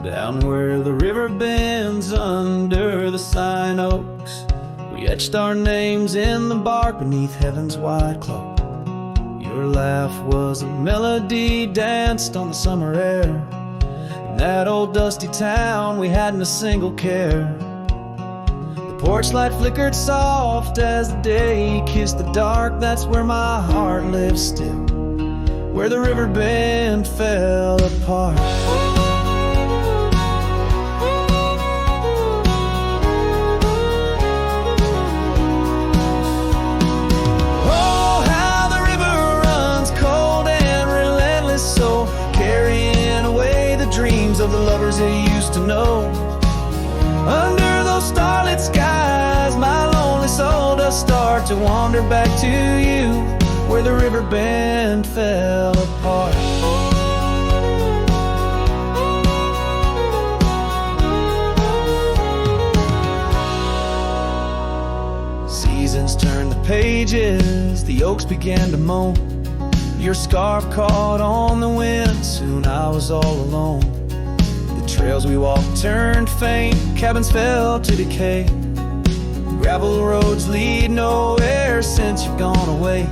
Down where the river bends under the sign oaks, we etched our names in the bark beneath heaven's wide cloak. Your laugh was a melody danced on the summer air. In that old dusty town we hadn't a single care. The porch light flickered soft as the day kissed the dark. That's where my heart lives still, where the river bend fell apart. Dreams of the lovers they used to know. Under those starlit skies, my lonely soul does start to wander back to you, where the river bend fell apart. Seasons turned the pages, the oaks began to moan. Your scarf caught on the wind, soon I was all alone. The trails we walked turned faint, cabins fell to decay. Gravel roads lead nowhere since you've gone away.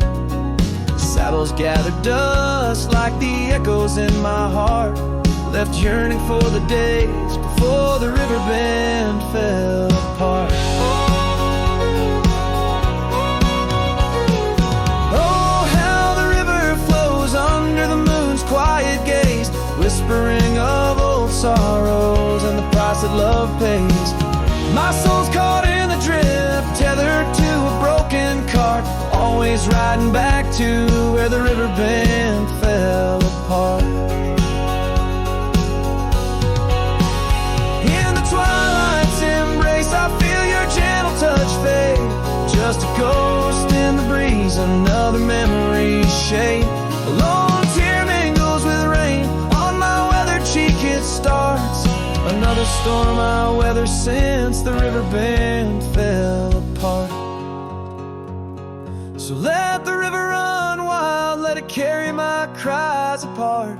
Saddles gathered dust like the echoes in my heart, left yearning for the days before the river bend fell apart. Quiet gaze, whispering of old sorrows and the price that love pays. My soul's caught in the drift, tethered to a broken cart, always riding back to where the river bend fell apart. In the twilight's embrace, I feel your gentle touch fade. Just a ghost in the breeze, another memory shade. Alone with rain on my weathered cheek, it starts another storm I weather since the river bend fell apart. So let the river run wild, let it carry my cries apart,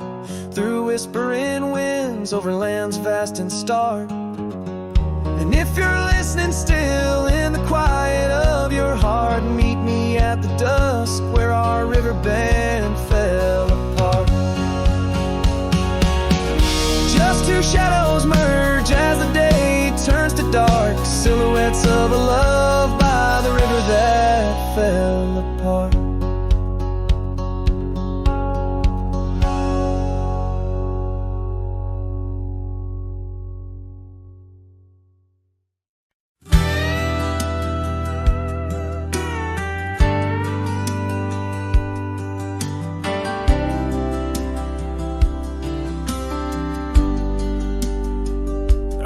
through whispering winds, over lands vast and stark. And if you're listening still in the quiet of your heart, meet me at the dusk where our river bend fell apart. Just two shadows merge as the day turns to dark, silhouettes of a love by the river that fell apart.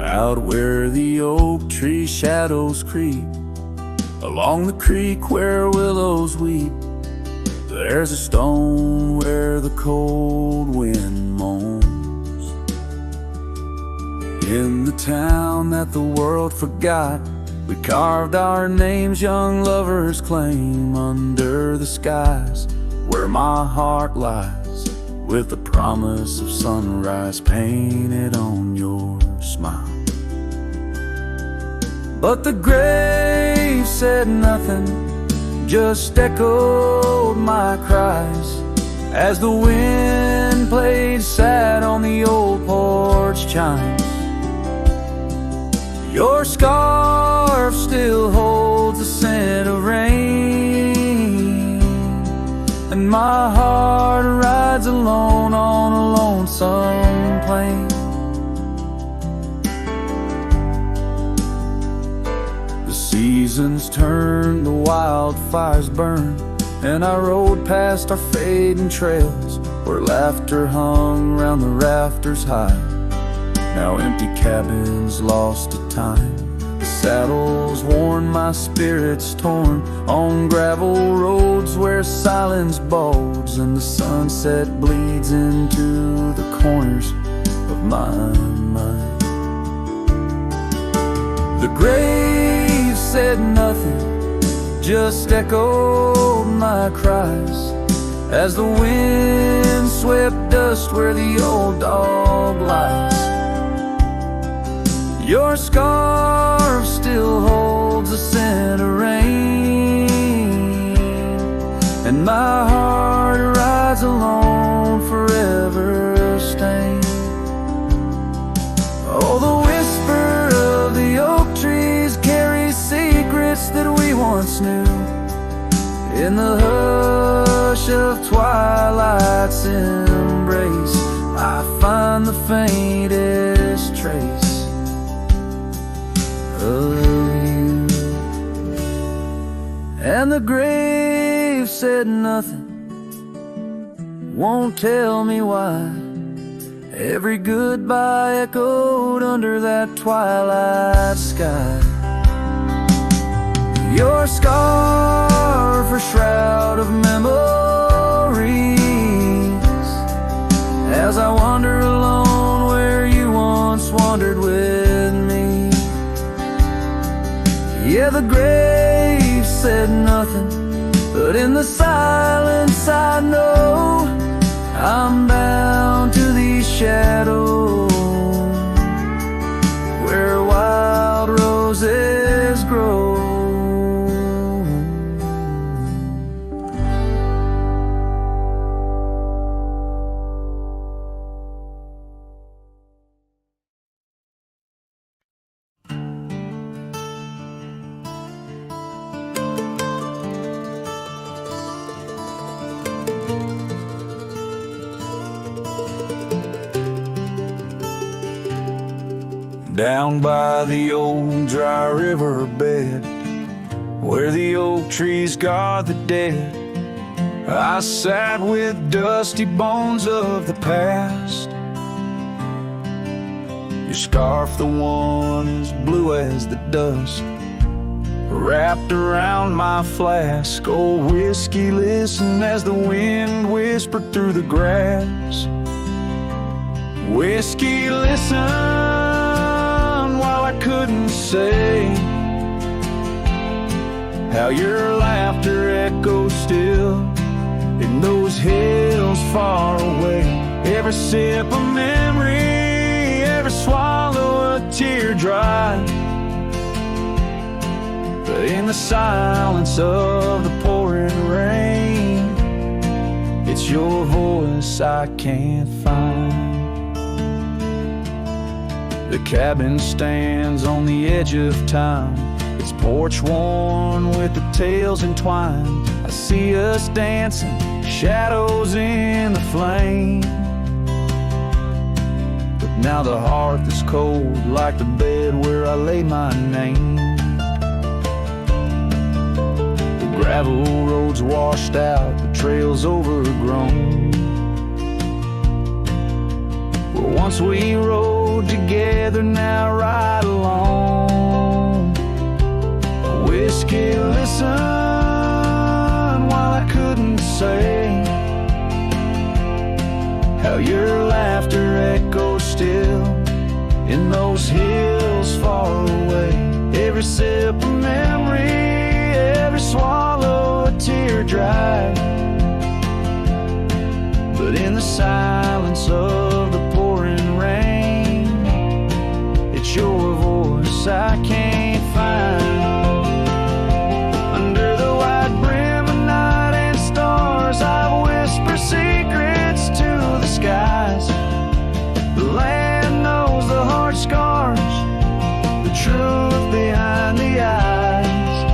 Out where the oak tree shadows creep, along the creek where willows weep, there's a stone where the cold wind moans. In the town that the world forgot, we carved our names, young lovers claim, under the skies where my heart lies, with the promise of sunrise painted on your smile. But the grave said nothing, just echoed my cries, as the wind played sad on the old porch chimes. Your scarf still holds the scent of rain, and my heart rides alone on a lonesome plain. Seasons turn, the wildfires burn, and I rode past our fading trails where laughter hung round the rafters high. Now empty cabins lost to time, the saddles worn, my spirits torn, on gravel roads where silence bulges and the sunset bleeds into the corners of my mind. The grave said nothing, just echoed my cries, as the wind swept dust where the old dog lies. Your scarf still holds the scent of rain, and my heart rides alone, forever stained. Oh, the whisper of the oak trees carries secrets that we once knew. In the hush of twilight's embrace, I find the faintest trace of you. And the grave said nothing, won't tell me why. Every goodbye echoed under that twilight sky. Your scarf, a shroud of memories, as I wander alone where you once wandered with me. Yeah, the grave said nothing, but in the silence I know I'm bound to these shadows where wild roses grow. Down by the old dry riverbed, where the oak trees guard the dead, I sat with dusty bones of the past. Your scarf, the one as blue as the dusk, wrapped around my flask. Oh, whiskey, listen as the wind whispered through the grass. Whiskey, listen, while I couldn't say how your laughter echoes still in those hills far away. Every sip of memory, every swallow a tear dry, but in the silence of the pouring rain, it's your voice I can't find. The cabin stands on the edge of time, its porch worn with the tales entwined. I see us dancing, shadows in the flame, but now the hearth is cold like the bed where I lay my name. The gravel roads washed out, the trails overgrown, where once we rode together, now ride alone. Whiskey, listen, while I couldn't say how your laughter echoes still in those hills far away. Every sip of memory, every swallow a tear dry, but in the silence of the pouring rain, it's your voice I can't find. Under the white brim of night and stars, I whisper secrets to the skies. The land knows the heart scars, the truth behind the eyes.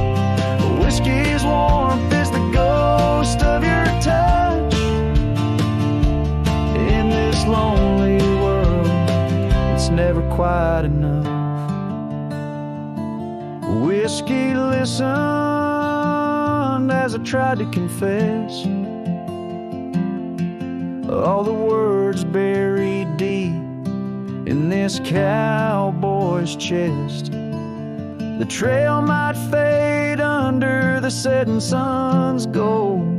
Whiskey's warmth is the ghost of your touch in this lonely world. It's never quite enough. Whiskey listened as I tried to confess all the words buried deep in this cowboy's chest. The trail might fade under the setting sun's gold,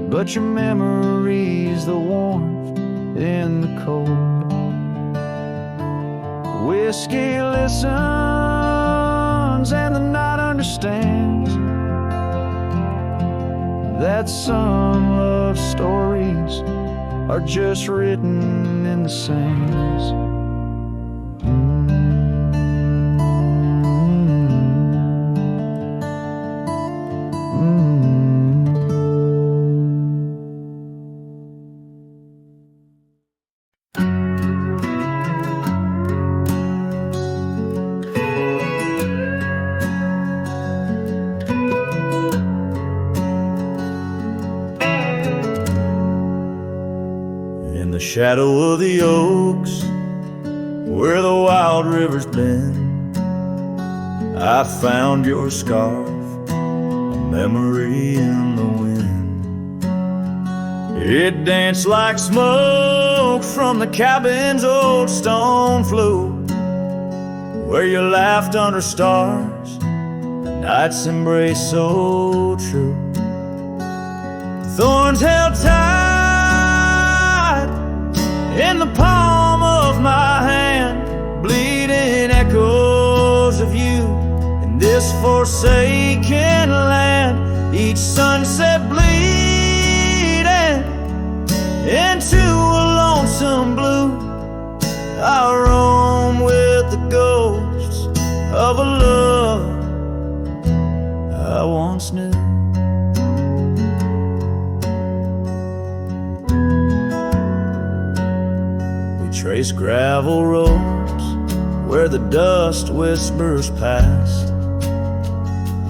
but your memory's the warmth in the cold. Whiskey listens and the night understands that some love stories are just written in the sands. the shadow of the oaks, where the wild river's bend, I found your scarf, a memory in the wind. It danced like smoke from the cabin's old stone flue, where you laughed under stars, a night's embrace so true. Thorns held tight in the palm of my hand, bleeding echoes of you in this forsaken land. Each sunset bleeding into a lonesome blue, I roam with the ghosts of a love I once knew. Trace gravel roads where the dust whispers past,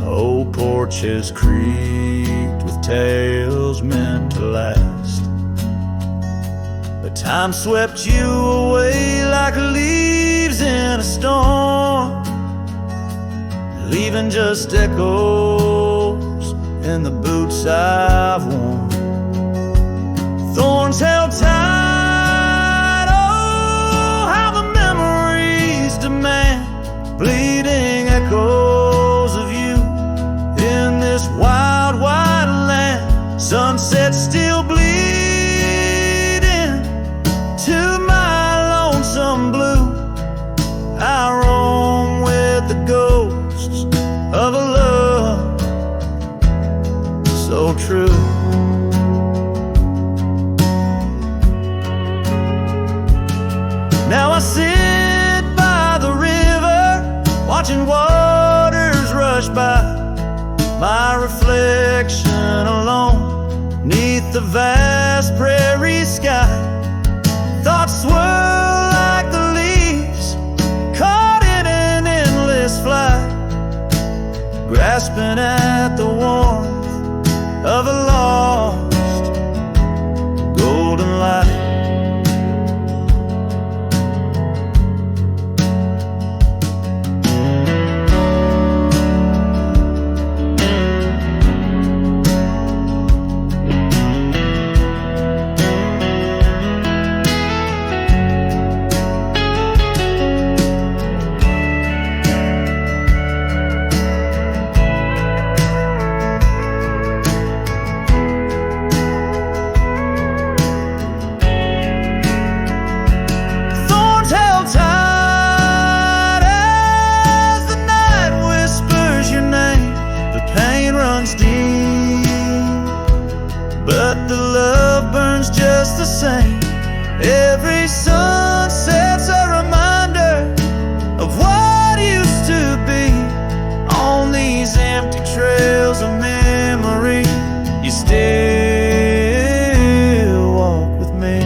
old porches creaked with tales meant to last. But time swept you away like leaves in a storm, leaving just echoes in the boots I've worn. Thorns held tight, bleeding echoes of you in this wild, wide land. Sunset still bleeding to my lonesome blue. I roam with the ghosts of a love so true. Now I sit by the river, watching waters rush by, my reflection alone neath the vast prairie sky. Thoughts swirl like the leaves caught in an endless flight, grasping at the warmth of a lost golden light. Just the same, every sunset's a reminder of what used to be. On these empty trails of memory, you still walk with me.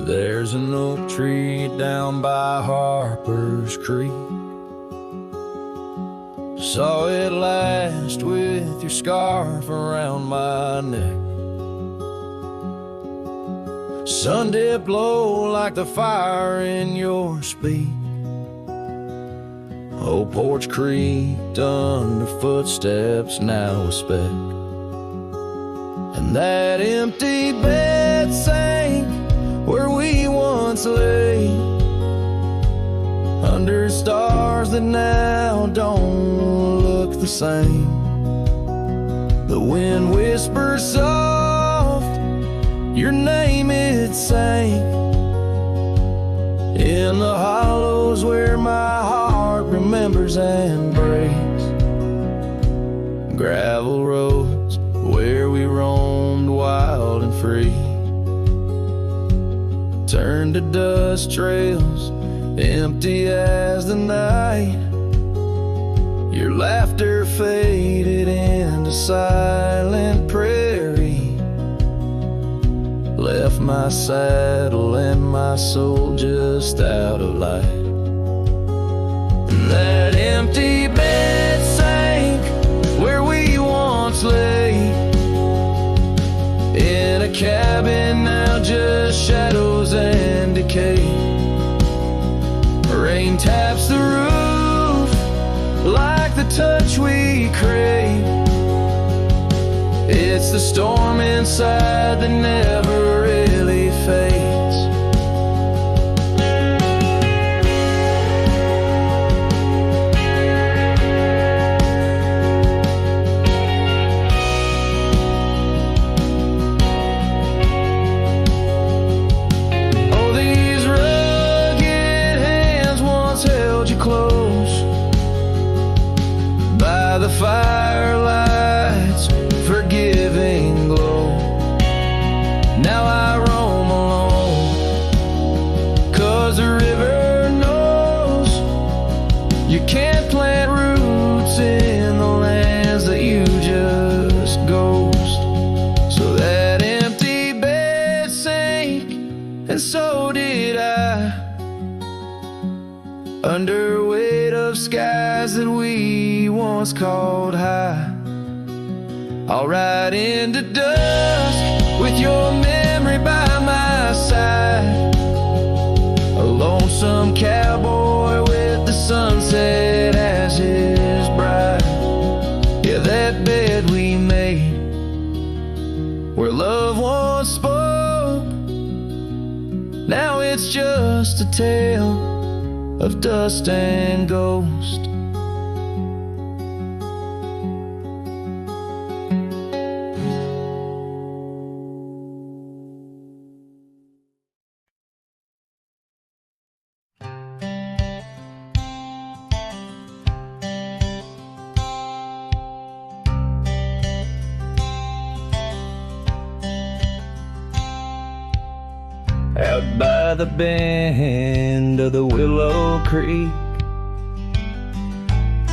There's an oak tree down by Harper's Creek. Saw it last with your scarf around my neck. Sun dipped low like the fire in your speak. Old porch creaked under footsteps now a speck. And that empty bed sank where we once lay, under stars that now don't look the same. The wind whispers soft, your name it sang, in the hollows where my heart remembers and breaks. Gravel roads where we roamed wild and free turned to dust trails, empty as the night. Your laughter faded into silent prairie, left my saddle and my soul just out of light. That empty bed sank where we once lay, in a cabin now just shadows and decay. Rain taps the roof like the touch we crave. It's the storm inside that never really fades. The firelight's forgiving glow. Now I roam alone, 'cause the river knows you can't plant roots in the lands that you just ghost. So that empty bed sank, and so did I, under weight of skies that we once called high. I'll ride into dusk with your memory by my side, a lonesome cowboy with the sunset as his bride. Yeah, that bed we made where love once spoke, now it's just a tale of dust and ghost. Out by the bend of the Willow Creek,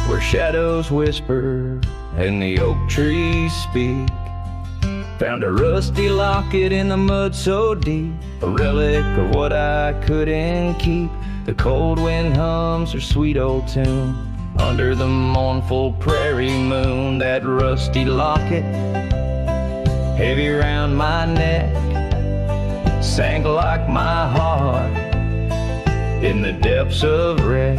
where shadows whisper and the oak trees speak, found a rusty locket in the mud so deep, a relic of what I couldn't keep. The cold wind hums her sweet old tune under the mournful prairie moon. That rusty locket, heavy round my neck, sank like my heart in the depths of wreck.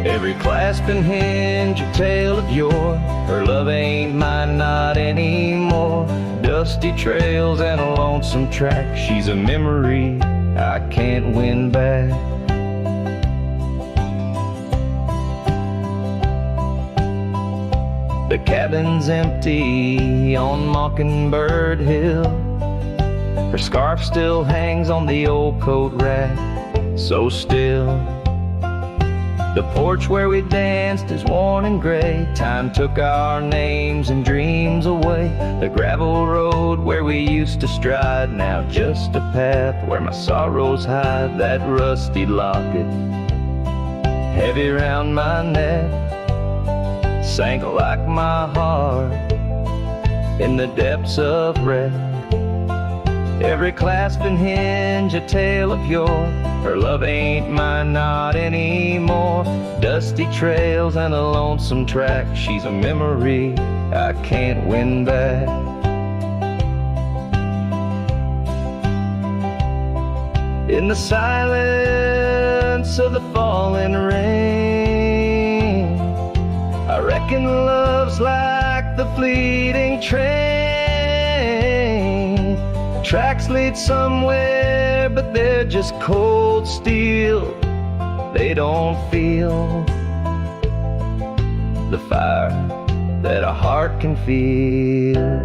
Every clasp and hinge a tale of yore. Her love ain't mine, not anymore. Dusty trails and a lonesome track. She's a memory I can't win back. The cabin's empty on Mockingbird Hill. Her scarf still hangs on the old coat rack, so still. The porch where we danced is worn and gray. Time took our names and dreams away. The gravel road where we used to stride, now just a path where my sorrows hide. That rusty locket, heavy round my neck, sank like my heart in the depths of wreck. Every clasp and hinge a tale of yore. Her love ain't mine, not anymore. Dusty trails and a lonesome track. She's a memory I can't win back. In the silence of the falling rain, I reckon love's like the fleeting train. Tracks lead somewhere, but they're just cold steel. They don't feel the fire that a heart can feel.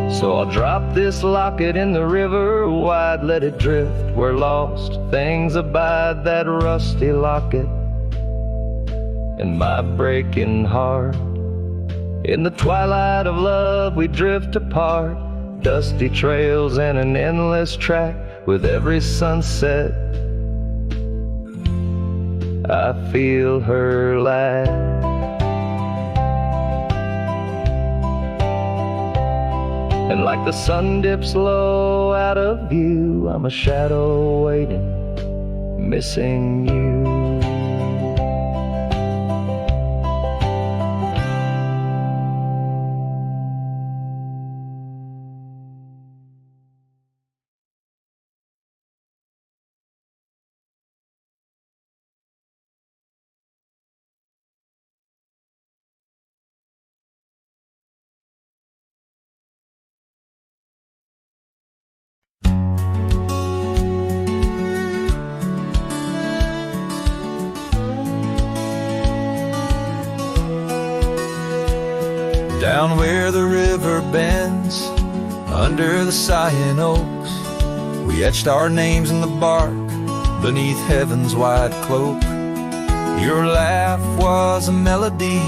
So I'll drop this locket in the river wide, let it drift where lost things abide. That rusty locket in my breaking heart. In the twilight of love we drift apart, dusty trails and an endless track. With every sunset I feel her laugh. And like the sun dips low out of view, I'm a shadow waiting, missing you. Down where the river bends, under the sighing oaks, we etched our names in the bark, beneath heaven's wide cloak. Your laugh was a melody,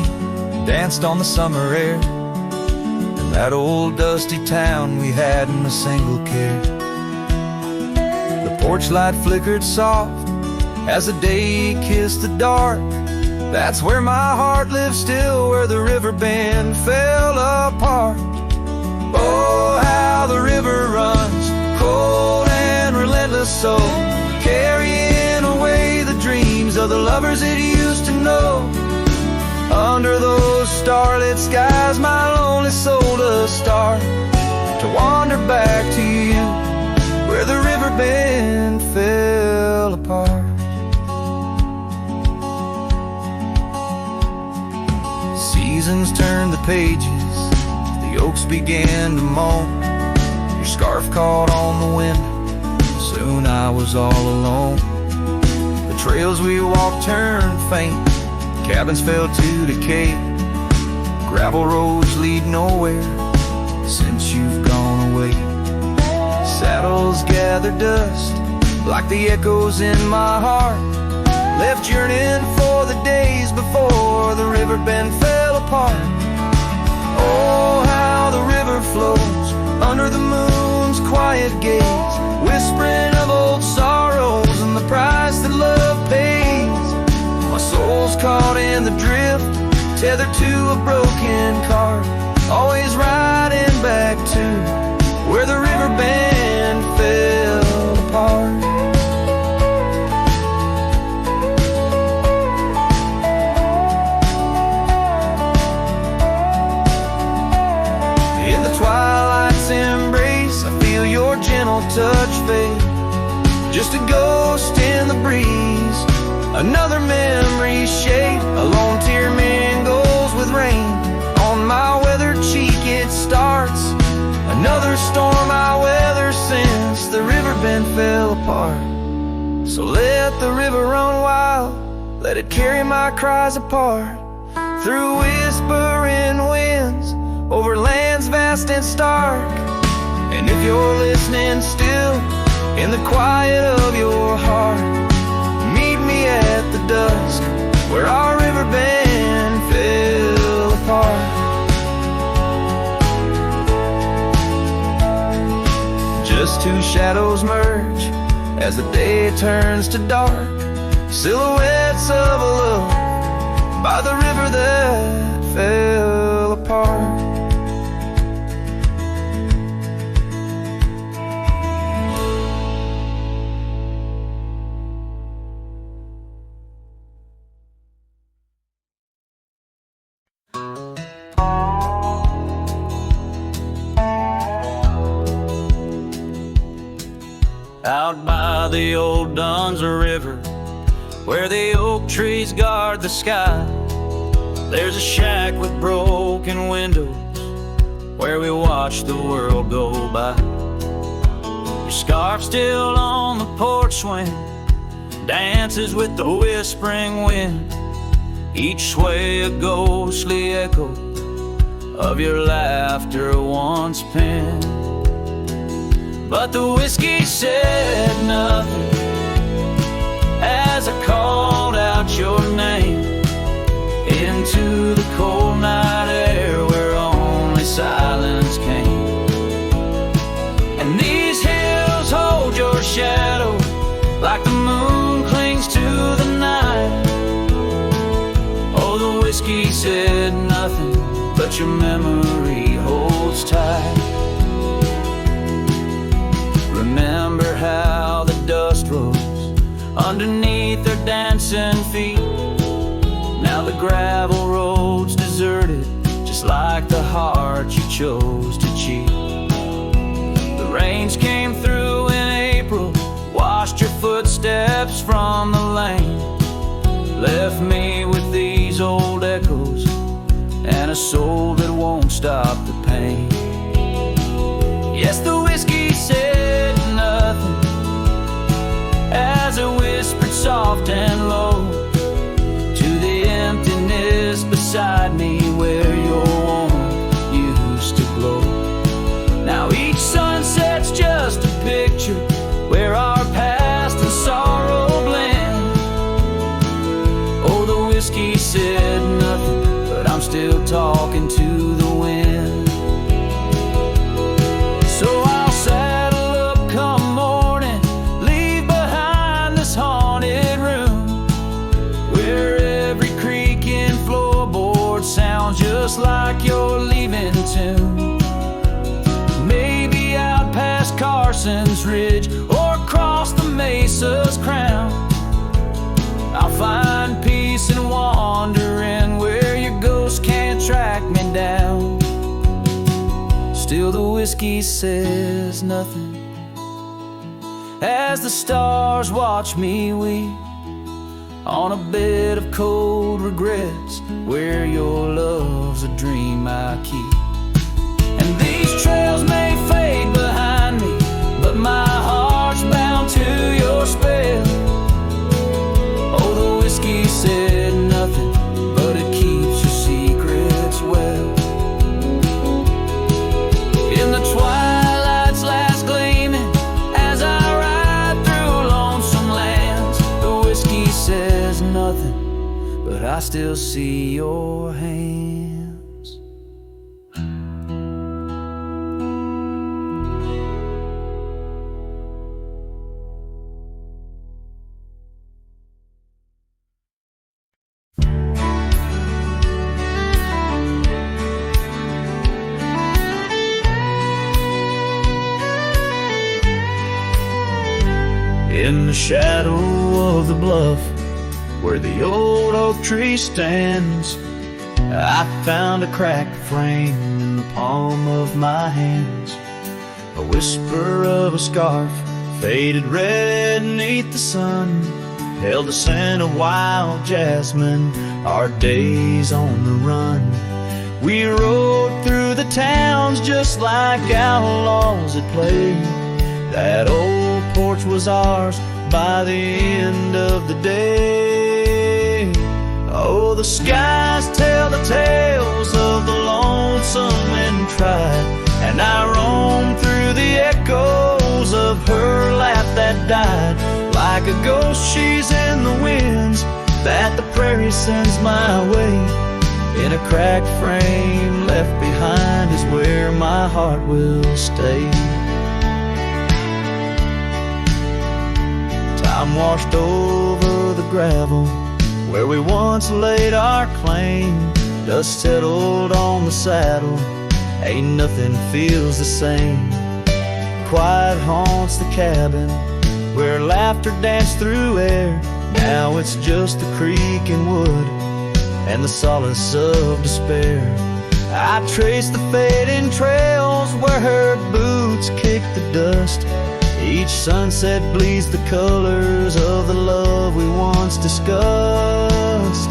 danced on the summer air, in that old dusty town we hadn't a single care. The porch light flickered soft, as the day kissed the dark. That's where my heart lives still, where the riverbend fell apart. Oh, how the river runs, cold and relentless, so carrying away the dreams of the lovers it used to know. Under those starlit skies, my lonely soul does start to wander back to you, where the riverbend fell apart. Seasons turned the pages, the oaks began to moan. Your scarf caught on the wind, soon I was all alone. The trails we walked turned faint, cabins fell to decay. Gravel roads lead nowhere since you've gone away. Saddles gather dust like the echoes in my heart, left yearning for the days before the riverbend fell apart. Oh, how the river flows under the moon's quiet gaze, whispering of old sorrows and the price that love pays. My soul's caught in the drift, tethered to a broken cart, always riding back to where the riverbend fell apart. Twilight's embrace, I feel your gentle touch fade, just a ghost in the breeze, another memory shaped. A lone tear mingles with rain on my weathered cheek. It starts another storm I weather since the riverbend fell apart. So let the river run wild, let it carry my cries apart, through whispering winds, over lands vast and stark. And if you're listening still, in the quiet of your heart, meet me at the dusk, where our riverbend fell apart. Just two shadows merge as the day turns to dark, silhouettes of a love by the river that fell apart. Out by the old Duns River, where the oak trees guard the sky, there's a shack with broken windows, where we watch the world go by. Your scarf still on the porch swing, dances with the whispering wind, each sway a ghostly echo of your laughter once penned. But the whiskey said nothing as I called out your name into the cold night air where only silence came. And these hills hold your shadow like the moon clings to the night. said nothing, but your memory holds tight. Remember how the dust rose underneath their dancing feet. Now the gravel road's deserted, just like the heart you chose to cheat. The rains came through in April, washed your footsteps from the lane, left me with these old echoes and a soul that won't stop the pain. Yes, the whiskey said nothing as it whispered soft and low to the emptiness beside me where your warmth used to glow. Now each sunset's just a picture where our past and sorrow blend. Oh, the whiskey said nothing, but I'm still talking to the wind. So I'll saddle up come morning, leave behind this haunted room where every creaking floorboard sounds just like your leaving tune. Maybe out past Carson's Ridge or across the mesa's crown, I'll find peace in wandering where your ghost can't track me down. Still the whiskey says nothing as the stars watch me weep on a bed of cold regrets where your love's a dream I keep. And these trails may fade behind me, but my heart's bound to your spell. Oh, the whiskey said nothing, but it keeps your secrets well. In the twilight's last gleaming, as I ride through lonesome lands, the whiskey says nothing, but I still see your hands. In the shadow of the bluff where the old oak tree stands, I found a cracked frame in the palm of my hands. A whisper of a scarf, faded red beneath the sun, held the scent of wild jasmine, our days on the run. We rode through the towns just like outlaws at play. That old porch was ours by the end of the day. Oh, the skies tell the tales of the lonesome and tried, and I roam through the echoes of her laugh that died. Like a ghost she's in the winds that the prairie sends my way. In a cracked frame left behind is where my heart will stay. Time washed over the gravel where we once laid our claim. Dust settled on the saddle, ain't nothing feels the same. Quiet haunts the cabin where laughter danced through air. Now it's just the creaking wood and the solace of despair. I trace the fading trails where her boots kick the dust. Each sunset bleeds the colors of the love we once discussed.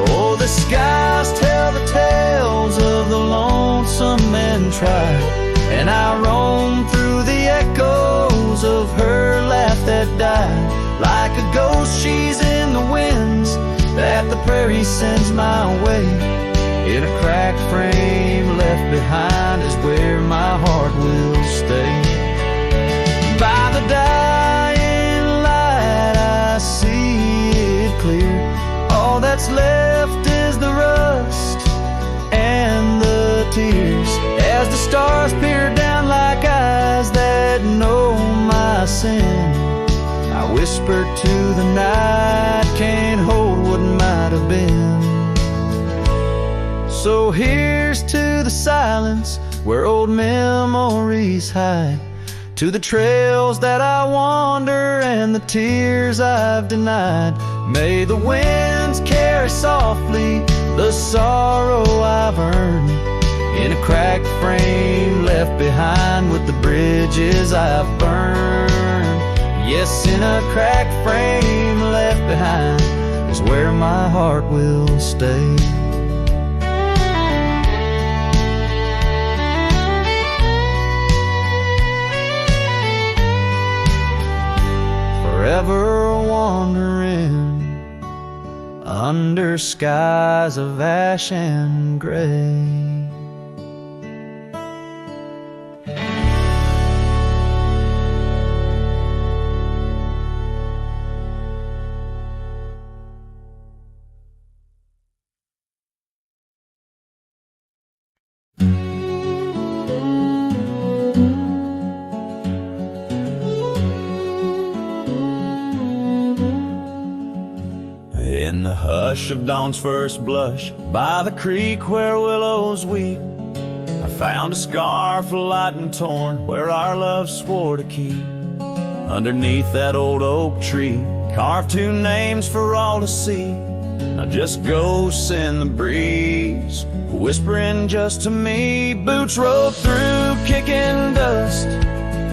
Oh, the skies tell the tales of the lonesome and tried, and I roam through the echoes of her laugh that died. Like a ghost she's in the winds that the prairie sends my way. In a cracked frame left behind is where my heart will stay. By the dying light I see it clear. All that's left is the rust and the tears, as the stars peer down like eyes that know my sin. I whisper to the night, can't hold what might have been. So here's to the silence where old memories hide, to the trails that I wander and the tears I've denied. May the winds carry softly the sorrow I've earned, in a cracked frame left behind with the bridges I've burned. Yes, in a cracked frame left behind is where my heart will stay. Forever wandering under skies of ash and gray. In the hush of dawn's first blush, by the creek where willows weep, I found a scarf light and torn where our love swore to keep. Underneath that old oak tree, carved two names for all to see. Now just ghosts in the breeze, whispering just to me. Boots rolled through, kicking dust,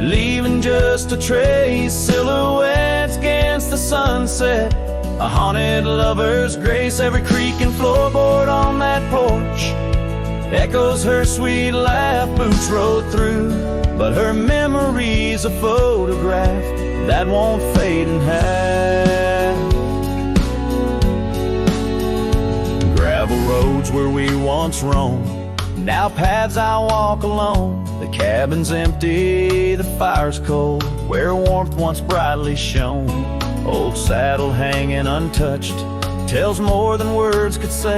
leaving just a trace. Silhouettes against the sunset, a haunted lover's grace. Every creak and floorboard on that porch echoes her sweet laugh. Boots rode through, but her memory's a photograph that won't fade in half. Gravel roads where we once roamed, now paths I walk alone. The cabin's empty, the fire's cold, where warmth once brightly shone. Old saddle hanging untouched tells more than words could say.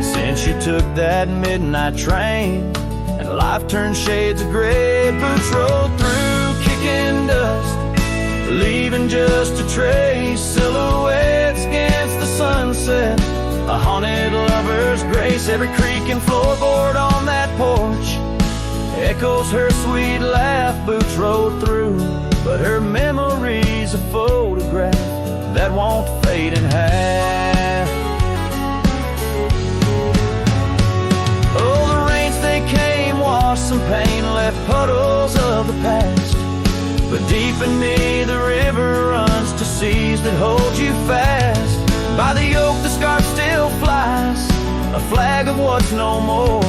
Since you took that midnight train and life turned shades of gray. Boots rolled through, kicking dust, leaving just a trace. Silhouettes against the sunset, a haunted lover's grace. Every creak and floorboard on that porch echoes her sweet laugh. Boots rode through, but her memory's a photograph that won't fade in half. Oh, the rains they came, washed some pain, left puddles of the past. But deep beneath the river runs to seas that hold you fast. By the oak the scarf still flies, a flag of what's no more.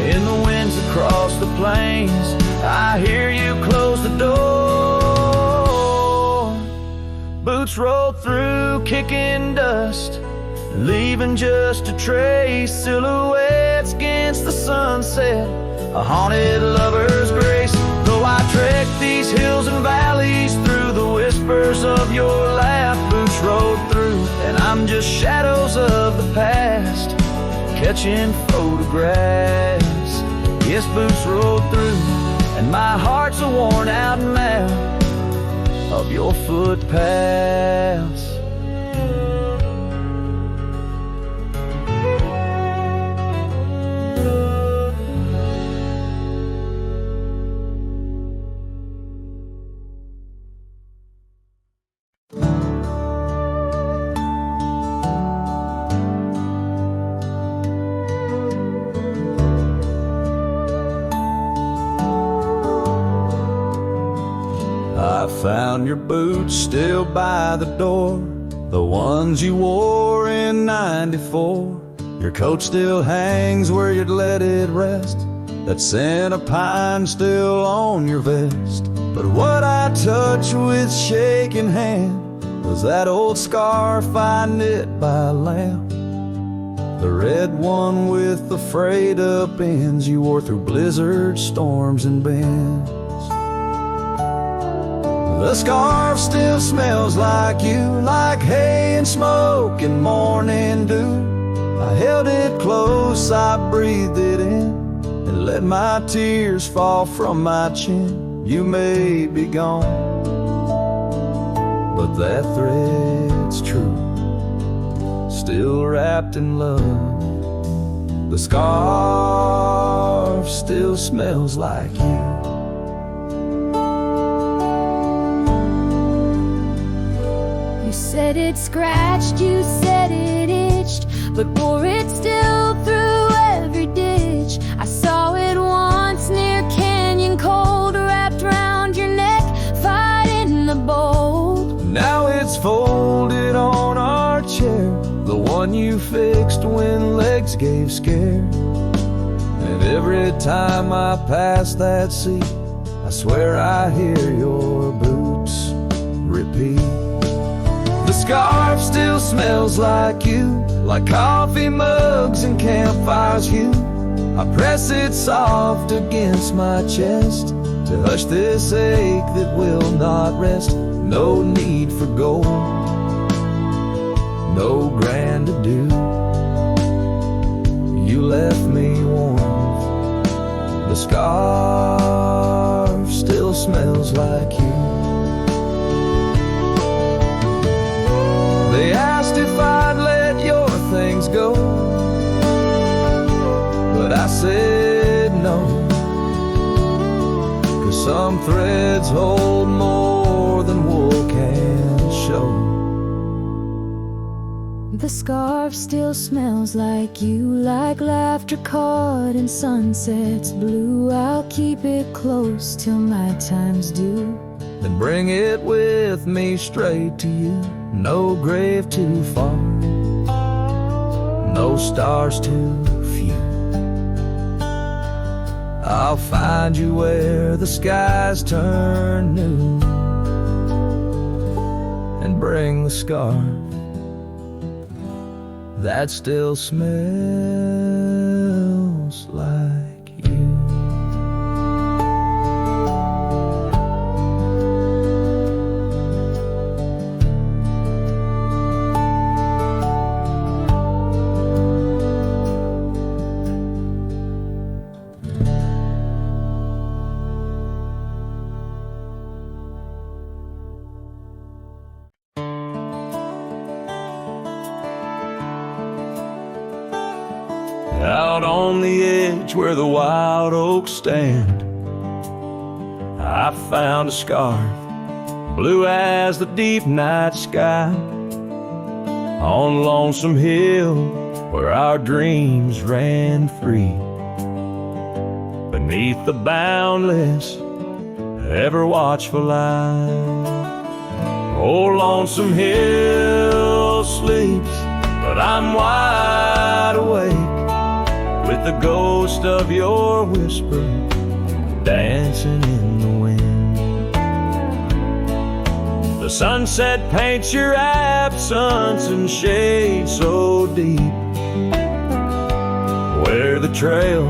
In the winds across the plains, I hear you close the door. Boots rolled through, kicking dust, leaving just a trace. Silhouettes against the sunset, a haunted lover's grace. Though I trek these hills and valleys through the whispers of your laugh. Boots rolled through, and I'm just shadows of the past, catching photographs. Yes, boots rolled through, and my heart's a worn out map of your footpaths. I found your boots still by the door, the ones you wore in '94. Your coat still hangs where you'd let it rest, that scent of pine still on your vest. But what I touched with shaking hand was that old scarf I knit by lamp, the red one with the frayed up ends you wore through blizzards, storms, and bends. The scarf still smells like you, like hay and smoke and morning dew. I held it close, I breathed it in, and let my tears fall from my chin. You may be gone, but that thread's true, still wrapped in love. The scarf still smells like you. You said it scratched, you said it itched, but wore it still through every ditch. I saw it once near Canyon Cold, wrapped round your neck, fighting the bold. Now it's folded on our chair, the one you fixed when legs gave scare. And every time I pass that seat, I swear I hear your boots repeat. The scarf still smells like you, like coffee mugs and campfires hue. I press it soft against my chest to hush this ache that will not rest. No need for gold, no grand ado. You left me warm. The scarf still smells like you. They asked if I'd let your things go, but I said no, 'cause some threads hold more than wool can show. The scarf still smells like you, like laughter caught in sunsets blue. I'll keep it close till my time's due. Then bring it with me straight to you. No grave too far, no stars too few. I'll find you where the skies turn new, and bring the scarf that still smells like you. Out on the edge where the wild oaks stand, I found a scarf, blue as the deep night sky, on Lonesome Hill where our dreams ran free, beneath the boundless, ever watchful eye. Oh, Lonesome Hill sleeps, but I'm wide awake, with the ghost of your whisper dancing in the wind. The sunset paints your absence in shade so deep, where the trail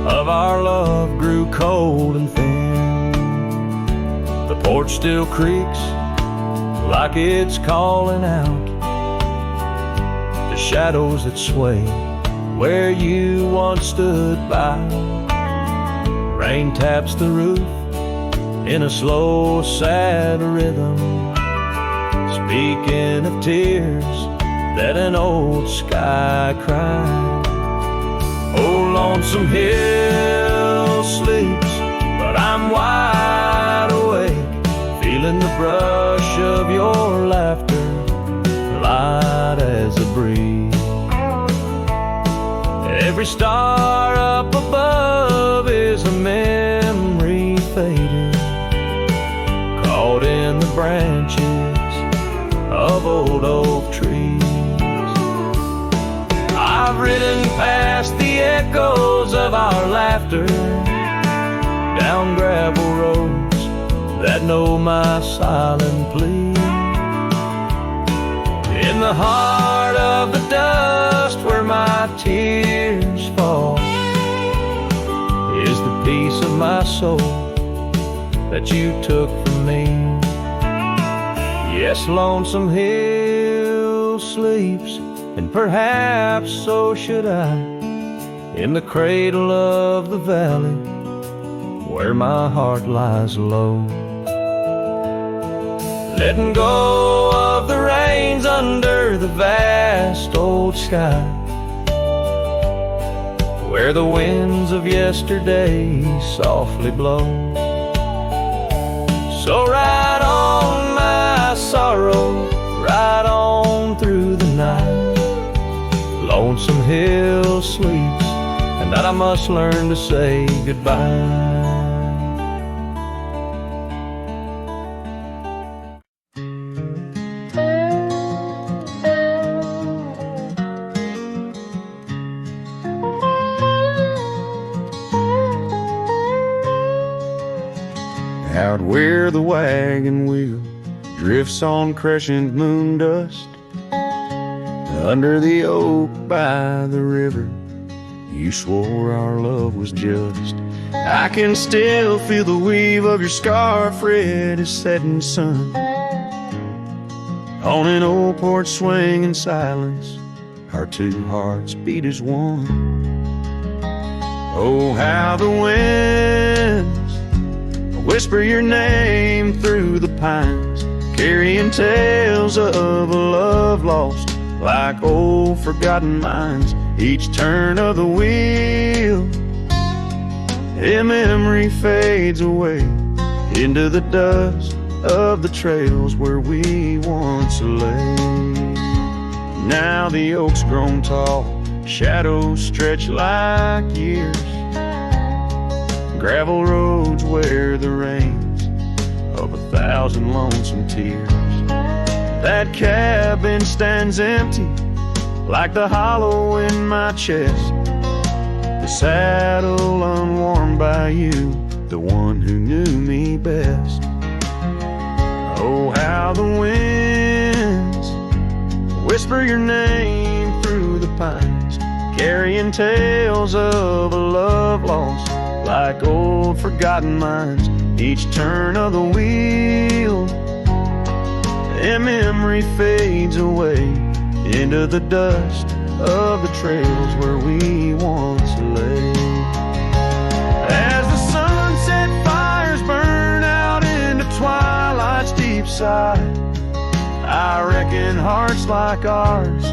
of our love grew cold and thin. The porch still creaks like it's calling out the shadows that sway where you once stood by. Rain taps the roof in a slow, sad rhythm, speaking of tears that an old sky cried. Oh, Lonesome Hill sleeps, but I'm wide awake, feeling the brush of your laughter, light as a breeze. Every star up above is a memory faded, caught in the branches of old oak trees. I've ridden past the echoes of our laughter, down gravel roads that know my silent plea. In the heart of the dust where my tears fall is the piece of my soul that you took from me. Yes, Lonesome Hill sleeps, and perhaps so should I, in the cradle of the valley where my heart lies low. Letting go of the reins under the vast old sky, where the winds of yesterday softly blow. So ride on, my sorrow, ride on through the night. Lonesome Hill sleeps, and that I must learn to say goodbye. Out where the wagon wheel drifts on crescent moon dust, under the oak by the river, you swore our love was just. I can still feel the weave of your scarf, red as setting sun. On an old porch swing in silence, our two hearts beat as one. Oh, how the winds whisper your name through the pines, carrying tales of a love lost like old forgotten mines. Each turn of the wheel, a memory fades away into the dust of the trails where we once lay. Now the oak's grown tall, shadows stretch like years, gravel roads wear the rains of 1,000 lonesome tears. That cabin stands empty like the hollow in my chest, the saddle unworn by you, the one who knew me best. Oh, how the winds whisper your name through the pines, carrying tales of a love lost like old forgotten mines. Each turn of the wheel, a memory fades away into the dust of the trails where we once lay. As the sunset fires burn out into twilight's deep side, I reckon hearts like ours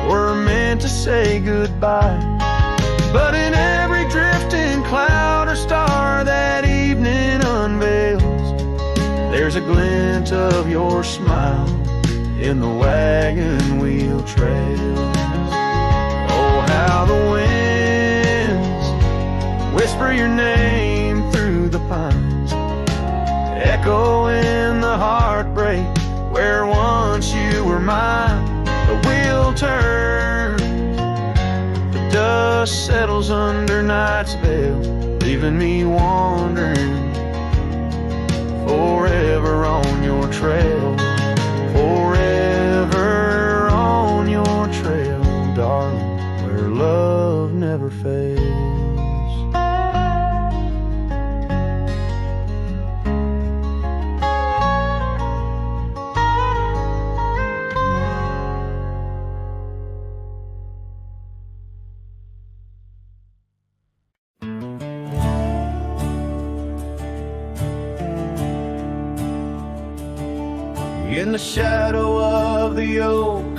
were meant to say goodbye. But in every drifting cloud or star that evening unveils, there's a glint of your smile in the wagon wheel trails. Oh, how the winds whisper your name through the pines, echo in the heartbreak where once you were mine. The wheel turns, the dust settles under night's veil, leaving me wandering forever on your trail, forever on your trail, darling, where love never fails. In the shadow of the oak,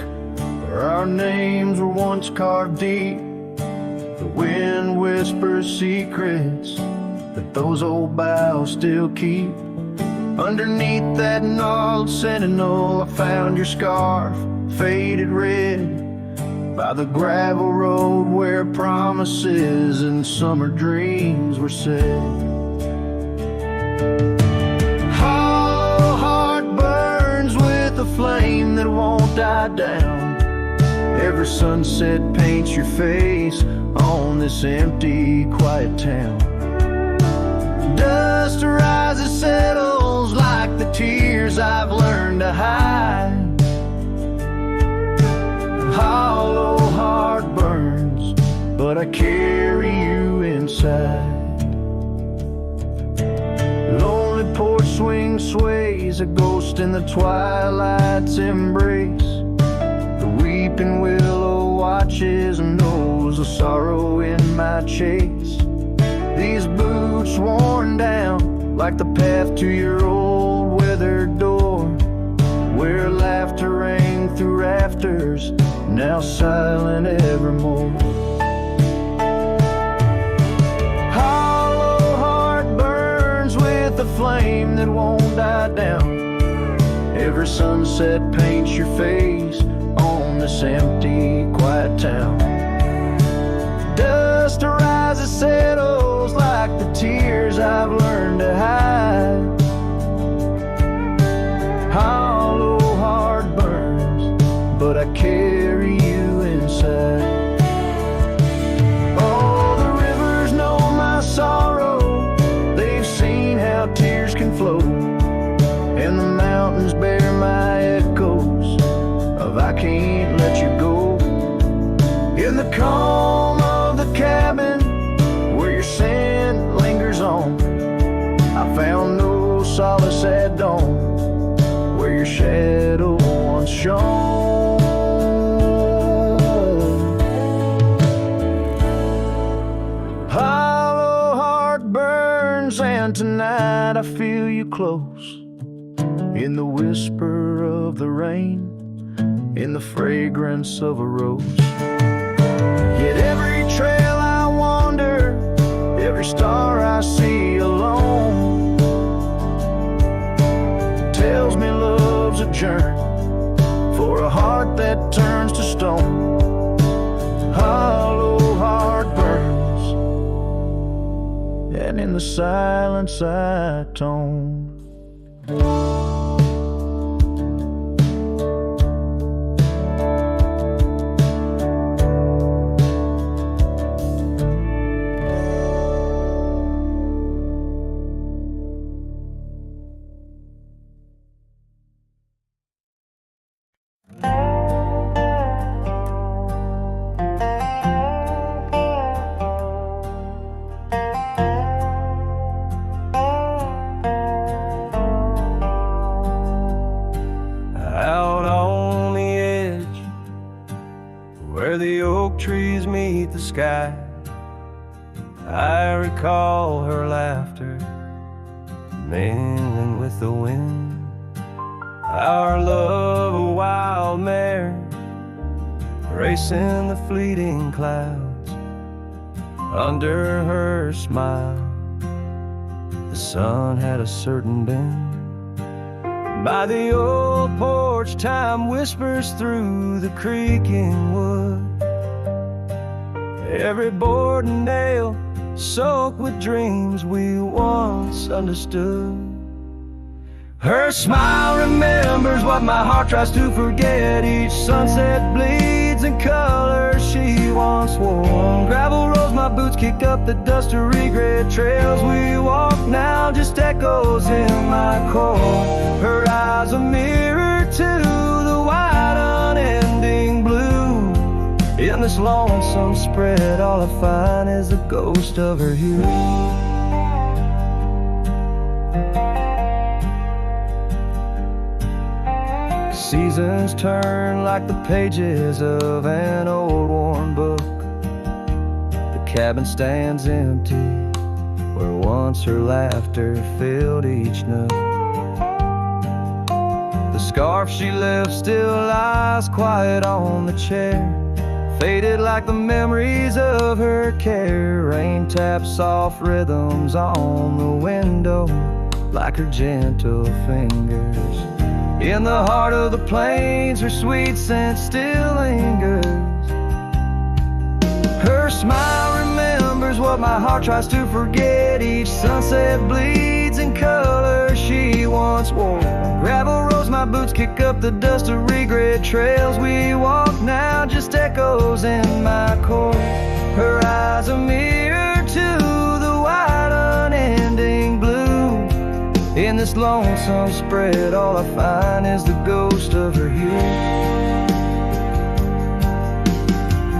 where our names were once carved deep, the wind whispers secrets that those old boughs still keep. Underneath that gnarled sentinel, I found your scarf, faded red, by the gravel road where promises and summer dreams were said. Flame that won't die down. Every sunset paints your face on this empty, quiet town. Dust rises, settles like the tears I've learned to hide. Hollow heart burns, but I carry you inside. Lonely porch swing sways, a ghost in the twilight's embrace. The weeping willow watches and knows the sorrow in my chase. These boots worn down like the path to your old weathered door, where laughter rang through rafters, now silent evermore. flame that won't die down. Every sunset paints your face on this empty, quiet town. Dust arises, settles like the tears I've learned to hide. Hollow heart burns, but I carry you inside. Oh, the rivers know my sorrow. They've seen how tears can flow. And the mountains bear my echoes of I can't let you go. In the calm of the cabin where your scent lingers on, I found no solace at dawn where your shadow once shone. Hollow heart burns, and tonight I feel you close. In the whisper of the rain, in the fragrance of a rose. Yet every trail I wander, every star I see alone, tells me love's a journey for a heart that turns to stone. Hollow heart burns, and in the silence I tone. Trees meet the sky, I recall her laughter mingling with the wind. Our love a wild mare racing the fleeting clouds. Under her smile the sun had a certain bend. By the old porch time whispers through the creaking wood. Every board and nail soaked with dreams we once understood. Her smile remembers what my heart tries to forget. Each sunset bleeds in colors she once wore. Gravel roads my boots kick up the dust of regret. Trails we walk now just echoes in my core. Her eyes a mirror to the wide unending blue. In this lonesome spread, all I find is the ghost of her hue. Seasons turn like the pages of an old worn book. The cabin stands empty where once her laughter filled each nook. The scarf she left still lies quiet on the chair, faded like the memories of her care. Rain taps soft rhythms on the window like her gentle fingers. In the heart of the plains her sweet scent still lingers. Her smile remembers what my heart tries to forget. Each sunset bleeds in color she once wore. Gravel roads my boots kick up the dust of regret. Trails we walk now just echoes in my core. Her eyes a mirror to the wide unending blue. In this lonesome spread, all I find is the ghost of her hue.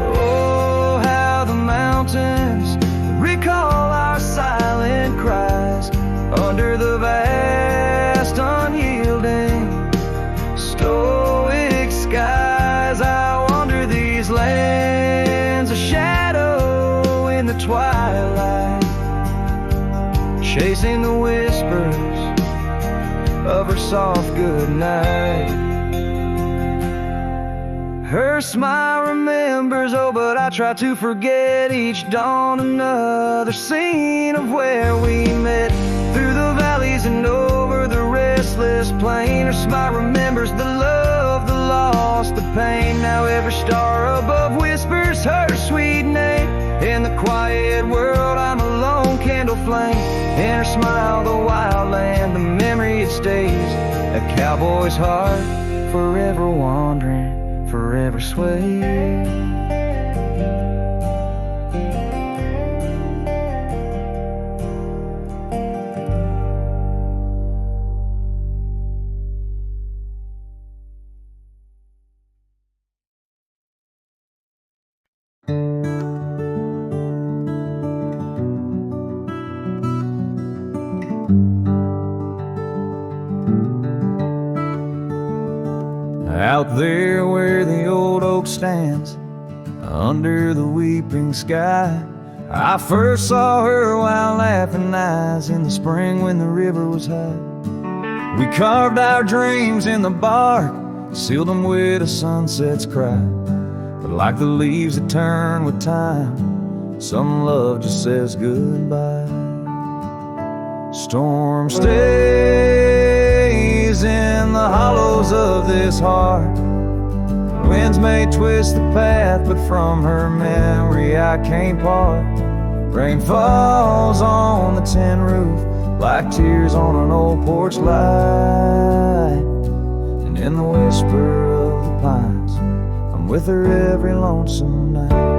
Oh, how the mountains recall our silent cries under the vast unyielding stoic skies. I wander these lands, a shadow in the twilight, chasing the whispers of her soft goodnight. Her smile remembers, oh, but I try to forget. Each dawn another scene of where we met, through the valleys and as plain. Her smile remembers the love, the loss, the pain. Now every star above whispers her sweet name. In the quiet world I'm a lone candle flame. In her smile the wild land, the memory it stays. A cowboy's heart, forever wandering, forever swaying. Out there where the old oak stands, under the weeping sky, I first saw her wild laughing eyes in the spring when the river was high. We carved our dreams in the bark, sealed them with a sunset's cry. But like the leaves that turn with time, some love just says goodbye. Storm stays in the hollows of this heart. Winds may twist the path, but from her memory I can't part. Rain falls on the tin roof like tears on an old porch light. And in the whisper of the pines, I'm with her every lonesome night.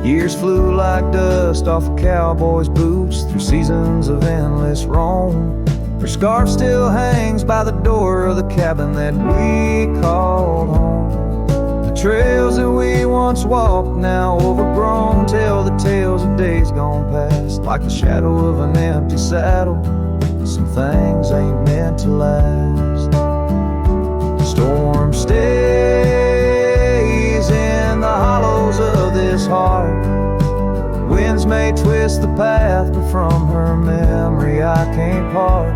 Years flew like dust off a cowboy's boots through seasons of endless roam. Her scarf still hangs by the door of the cabin that we called home. The trails that we once walked, now overgrown, tell the tales of days gone past. Like the shadow of an empty saddle, some things ain't meant to last. The storm stays in the hollows of this heart. Winds may twist the path, but from her memory I can't part.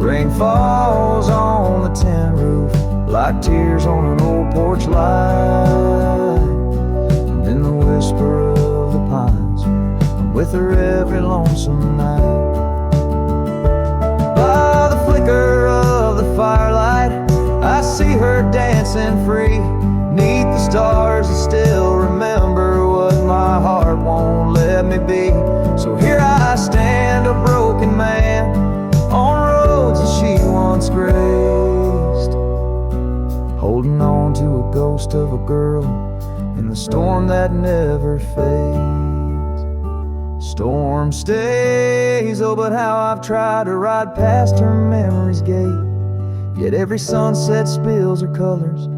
Rain falls on the tin roof like tears on an old porch light. And in the whisper of the pines, I'm with her every lonesome night. By the flicker of the firelight, I see her dancing free. Neath the stars I still remember what my heart won't let me be. So here I stand, a broken man, on roads that she once graced, holding on to a ghost of a girl in the storm that never fades. Storm stays, oh but how I've tried to ride past her memory's gate. Yet every sunset spills her colors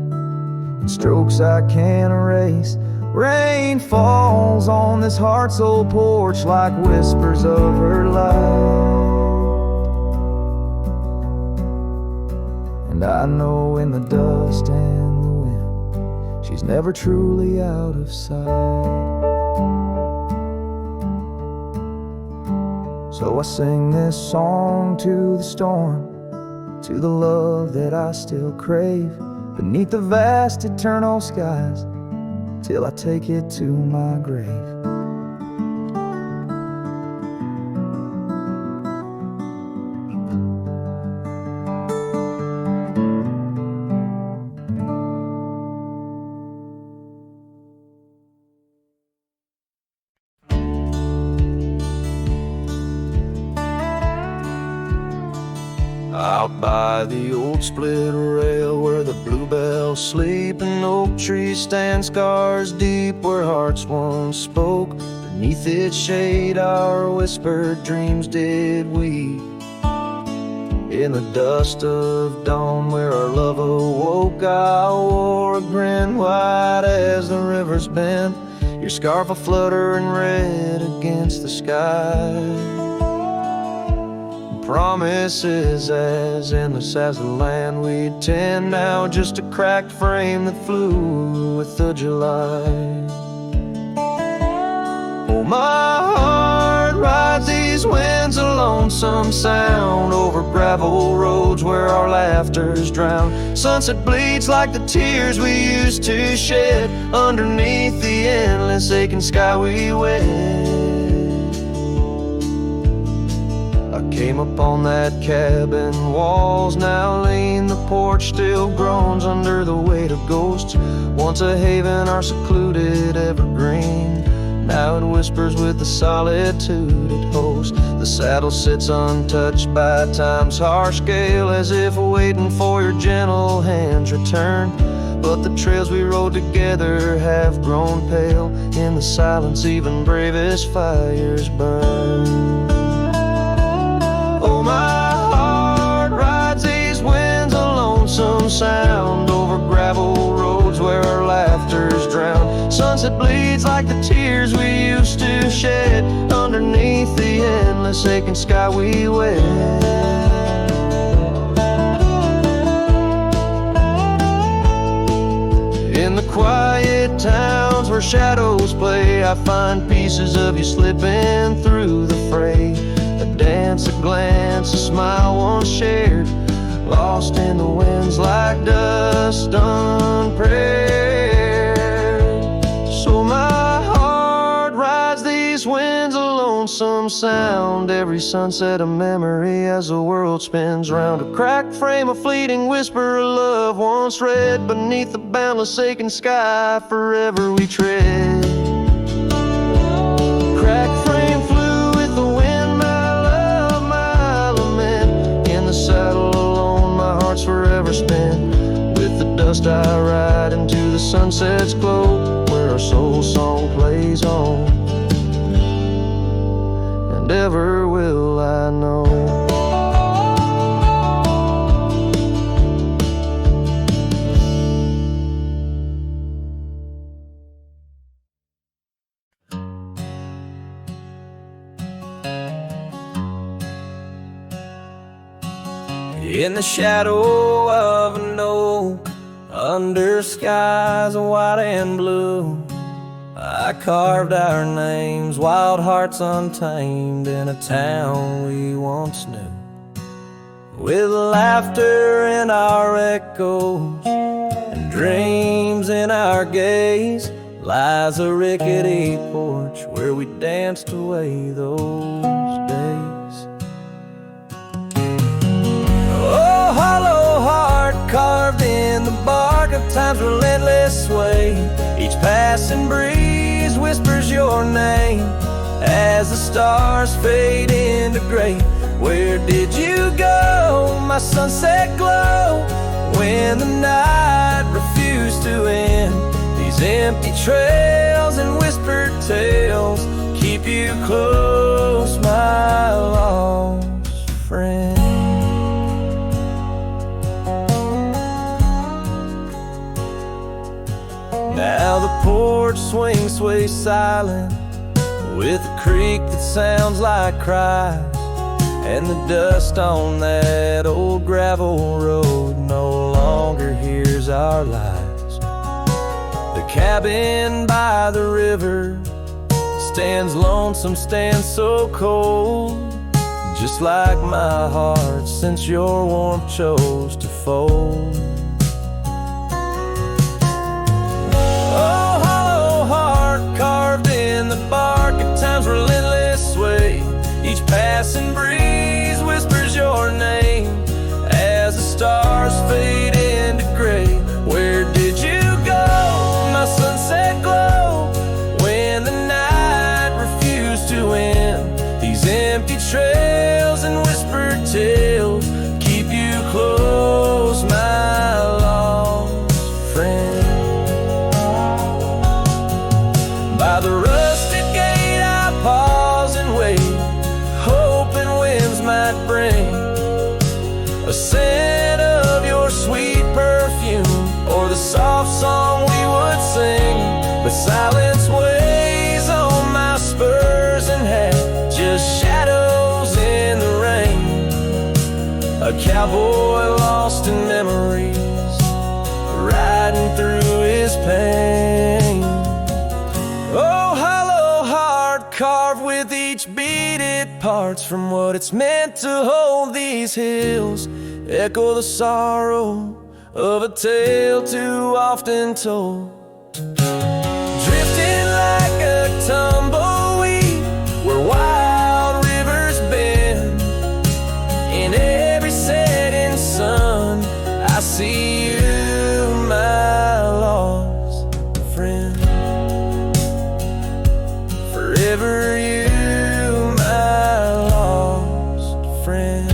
in strokes I can't erase. Rain falls on this heart's old porch like whispers of her life. And I know in the dust and the wind, she's never truly out of sight. So I sing this song to the storm, to the love that I still crave, beneath the vast eternal skies, till I take it to my grave. Out by the old split rail where the bluebells sleep and oak trees stand scars deep, where hearts once spoke, beneath its shade our whispered dreams did weep. In the dust of dawn where our love awoke, I wore a grin wide as the river's bend, your scarf a fluttering red against the sky. Promises as endless as the land we'd tend, now just a cracked frame that flew with the July. Oh, my heart rides these winds alone lonesome sound over gravel roads where our laughter's drowned. Sunset bleeds like the tears we used to shed underneath the endless aching sky we wed. I came upon that cabin, walls now lean, the porch still groans under the weight of ghosts. Once a haven, our secluded evergreen, now it whispers with the solitude it hosts. The saddle sits untouched by time's harsh scale, as if waiting for your gentle hand's return. But the trails we rode together have grown pale, in the silence even bravest fires burn. Oh, my heart rides these winds, a lonesome sound over gravel roads where our laughter's drowned. Sunset bleeds like the tears we used to shed underneath the endless aching sky we wed. In the quiet towns where shadows play, I find pieces of you slipping through the fray. A dance, a glance, a smile once shared, lost in the winds like dust unprepared. So my heart rides these winds, a lonesome sound, every sunset a memory as the world spins round. A cracked frame, a fleeting whisper of love once read beneath the boundless aching sky forever we tread. Cracked frame flew with the wind, my love, my lament. In the saddle alone, my heart's forever spent. With the dust I ride into the sunset's glow, where our soul song plays on, and ever will I know. In the shadow of an oak, under skies of white and blue, I carved our names, wild hearts untamed, in a town we once knew. With laughter in our echoes and dreams in our gaze, lies a rickety porch where we danced away those days. Oh, hollow heart carved in the bark of time's relentless sway, each passing breeze whispers your name as the stars fade into gray. Where did you go, my sunset glow, when the night refused to end? These empty trails and whispered tales keep you close, my lost friend. Now the porch swings, sways silent, with a creak that sounds like cries, and the dust on that old gravel road no longer hears our lies. The cabin by the river stands lonesome, stands so cold, just like my heart since your warmth chose to fold. Oh, hollow heart carved in the bark of time's relentless sway, each passing breeze whispers your name as the stars fade into gray. Where did you go, my sunset glow, when the night refused to end? These empty trails and whispered tales keep you close, my lost friend. By the rusted gate I pause and wait, hoping winds might bring a scent of your sweet perfume, or the soft song we would sing. But silence weighs on my spurs and hat, just shadows in the rain. A cowboy lost in memories, riding through his pain. Oh, hollow heart carved with each beat it parts from what it's meant to hold. These hills echo the sorrow of a tale too often told. Drifting like a tumbleweed where wild rivers bend. In every setting sun I see you, my lost friend. Forever you, my lost friend.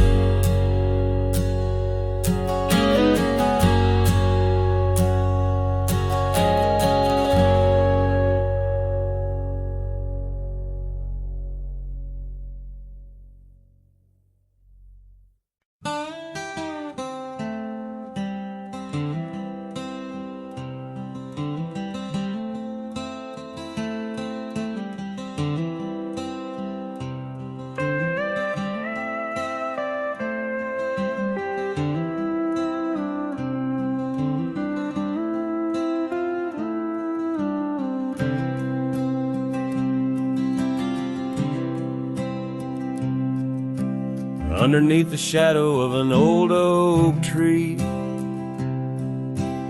Underneath the shadow of an old oak tree,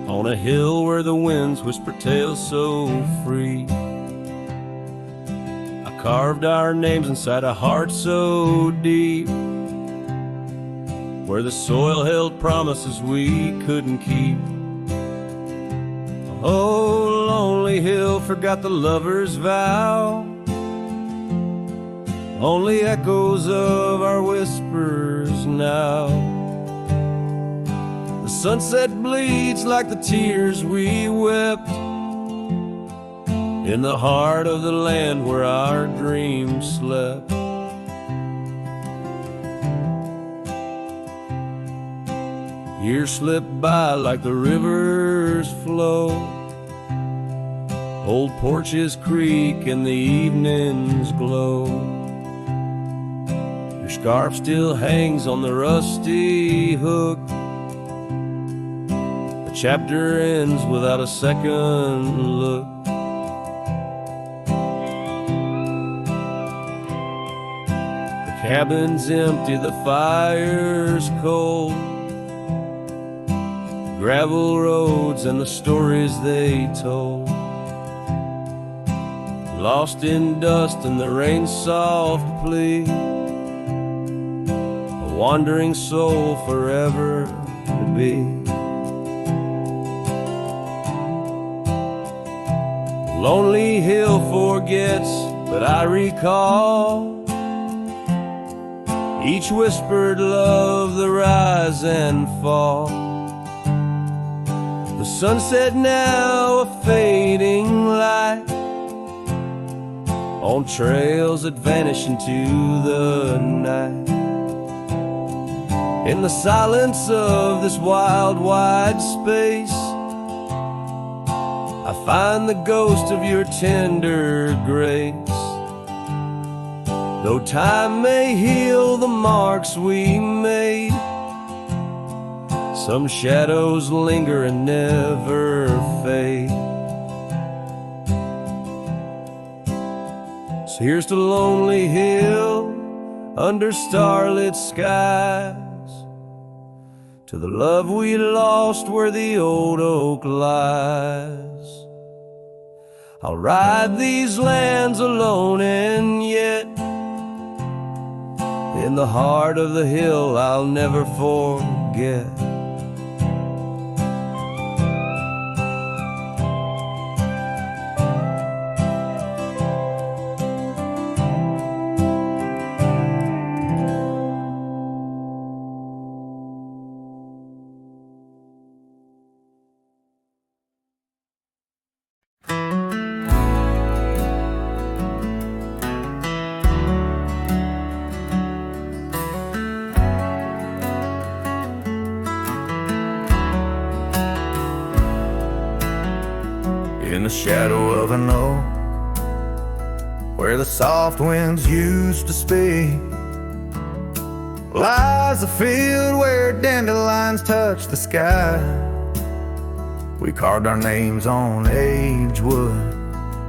on a hill where the winds whisper tales so free, I carved our names inside a heart so deep, where the soil held promises we couldn't keep. Oh, lonely hill forgot the lover's vow, only echoes of our whispers now. The sunset bleeds like the tears we wept in the heart of the land where our dreams slept. Years slip by like the rivers flow, old porches creak and the evenings glow. Your scarf still hangs on the rusty hook. The chapter ends without a second look. The cabin's empty, the fire's cold. Gravel roads and the stories they told, lost in dust and the rain's soft plea. Wandering soul forever to be. Lonely hill forgets, but I recall each whispered love, the rise and fall. The sunset now a fading light on trails that vanish into the night. In the silence of this wild, wide space, I find the ghost of your tender grace. Though time may heal the marks we made, some shadows linger and never fade. So here's to Lonely Hill under starlit skies, to the love we lost where the old oak lies. I'll ride these lands alone, and yet in the heart of the hill I'll never forget. In the shadow of an oak, where the soft winds used to speak, lies a field where dandelions touch the sky. We carved our names on aged wood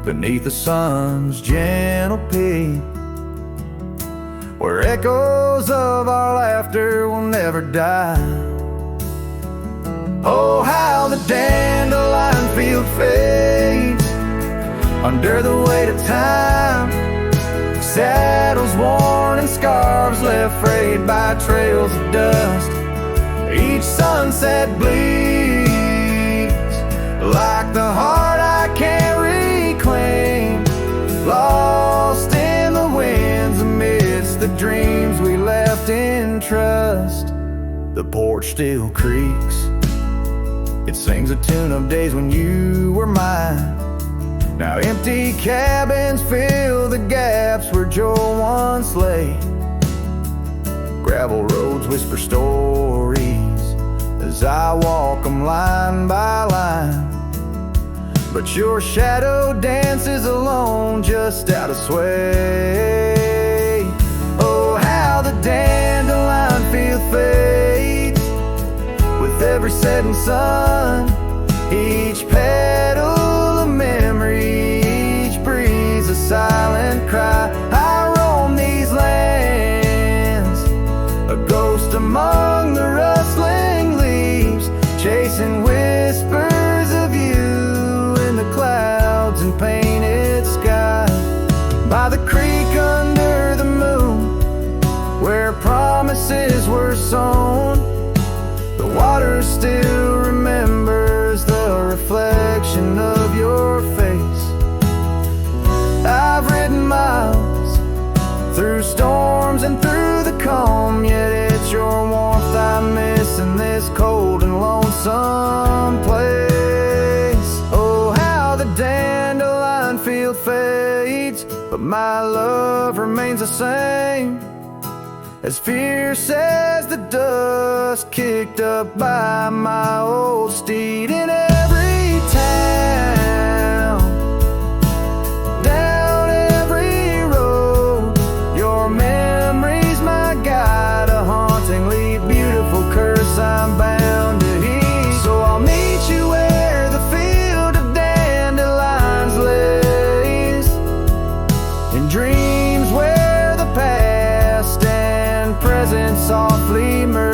beneath the sun's gentle peak, where echoes of our laughter will never die. Oh, how the dandelion field fades under the weight of time. Saddles worn and scarves left frayed by trails of dust. Each sunset bleeds like the heart I can't reclaim, lost in the winds amidst the dreams we left in trust. The porch still creaks, it sings a tune of days when you were mine. Now empty cabins fill the gaps where Joe once lay. Gravel roads whisper stories as I walk them line by line, but your shadow dances alone just out of sway. Oh, how the dandelion field fades with every setting sun. Each petal a memory, each breeze a silent cry. I roam these lands, a ghost among the rustling leaves, chasing whispers of you in the clouds and painted sky. By the creek under the moon, where promises were sown, the water still remembers the reflection of your face. I've ridden miles through storms and through the calm, yet it's your warmth I miss in this cold and lonesome place. Oh, how the dandelion field fades, but my love remains the same, as fierce as the dust kicked up by my old steed. In every town, down every road, your memory's my guide, a hauntingly beautiful curse I'm bound to heed. So I'll meet you where the field of dandelions lays, in dreams where the past and present softly merge.